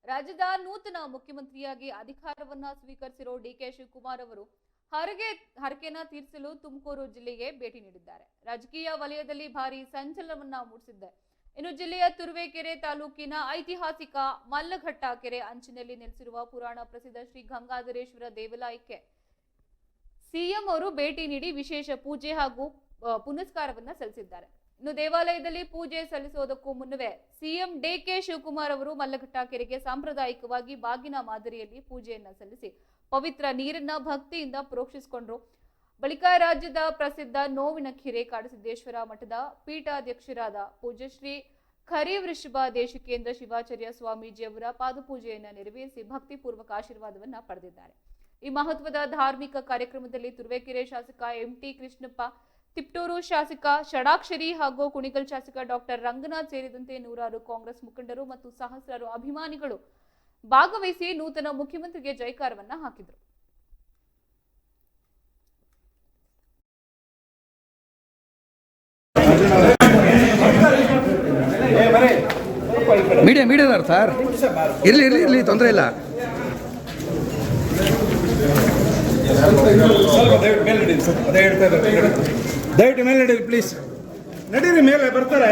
ರಾಜ್ಯದ ನೂತನ ಮುಖ್ಯಮಂತ್ರಿಯಾಗಿ ಅಧಿಕಾರವನ್ನ ಸ್ವೀಕರಿಸಿರೋ ಡಿಕೆ ಶಿವಕುಮಾರ್ ಅವರು ಹರಕೆನ ತೀರಿಸಲು ತುಮಕೂರು ಜಿಲ್ಲೆಗೆ ಭೇಟಿ ನೀಡಿದ್ದಾರೆ. ರಾಜಕೀಯ ವಲಯದಲ್ಲಿ ಭಾರಿ ಸಂಚಲನವನ್ನ ಮೂಡಿಸಿದೆ. ಇನ್ನು ಜಿಲ್ಲೆಯ ತುರುವೇಕೆರೆ ತಾಲೂಕಿನ ಐತಿಹಾಸಿಕ ಮಲ್ಲಘಟ್ಟ ಕೆರೆ ಅಂಚಿನಲ್ಲಿ ನೆಲೆಸಿರುವ ಪುರಾಣ ಪ್ರಸಿದ್ಧ ಶ್ರೀ ಗಂಗಾಧರೇಶ್ವರ ದೇವಾಲಯಕ್ಕೆ ಸಿಎಂ ಅವರು ಭೇಟಿ ನೀಡಿ ವಿಶೇಷ ಪೂಜೆ ಹಾಗೂ ಪುನಸ್ಕಾರವನ್ನ ಸಲ್ಲಿಸಿದ್ದಾರೆ. ಇನ್ನು ದೇವಾಲಯದಲ್ಲಿ ಪೂಜೆ ಸಲ್ಲಿಸುವುದಕ್ಕೂ ಮುನ್ನವೇ ಸಿಎಂ ಡಿಕೆ ಶಿವಕುಮಾರ್ ಅವರು ಮಲ್ಲಘಟ್ಟ ಕೆರೆಗೆ ಸಾಂಪ್ರದಾಯಿಕವಾಗಿ ಬಾಗಿನ ಮಾದರಿಯಲ್ಲಿ ಪೂಜೆಯನ್ನ ಸಲ್ಲಿಸಿ ಪವಿತ್ರ ನೀರನ್ನ ಭಕ್ತಿಯಿಂದ ಪ್ರೋಕ್ಷಿಸಿಕೊಂಡ್ರು. ಬಳಿಕ ರಾಜ್ಯದ ಪ್ರಸಿದ್ಧ ನೋವಿನ ಕೆರೆ ಕಾಡಸಿದ್ದೇಶ್ವರ ಮಠದ ಪೀಠಾಧ್ಯಕ್ಷರಾದ ಪೂಜ್ಯ ಶ್ರೀ ಖರಿವೃಷಭ ದೇಶಿಕೇಂದ್ರ ಶಿವಾಚಾರ್ಯ ಸ್ವಾಮೀಜಿ ಅವರ ಪಾದಪೂಜೆಯನ್ನ ನೆರವೇರಿಸಿ ಭಕ್ತಿಪೂರ್ವಕ ಆಶೀರ್ವಾದವನ್ನ ಪಡೆದಿದ್ದಾರೆ. ಈ ಮಹತ್ವದ ಧಾರ್ಮಿಕ ಕಾರ್ಯಕ್ರಮದಲ್ಲಿ ತುರುವೇಕೆರೆ ಶಾಸಕ ಎಂಟಿ ಕೃಷ್ಣಪ್ಪ, ತಿಪ್ಟೂರು ಶಾಸಕ ಷಡಾಕ್ಷರಿ ಹಾಗೂ ಕುಣಿಗಲ್ ಶಾಸಕ ಡಾಕ್ಟರ್ ರಂಗನಾಥ್ ಸೇರಿದಂತೆ ನೂರಾರು ಕಾಂಗ್ರೆಸ್ ಮುಖಂಡರು ಮತ್ತು ಸಹಸ್ರಾರು ಅಭಿಮಾನಿಗಳು ಭಾಗವಹಿಸಿ ನೂತನ ಮುಖ್ಯಮಂತ್ರಿಗೆ ಜೈಕಾರವನ್ನ ಹಾಕಿದರು. ಮೀಡಿಯಾ ಸರ್ ಇರ್ಲಿ ತೊಂದರೆ ಇಲ್ಲ. ದಯವಿಟ್ಟು ಮೇಲೆ ನಡೀರಿ ಪ್ಲೀಸ್. ನಡೀರಿ ಮೇಲೆ ಬರ್ತಾರೆ.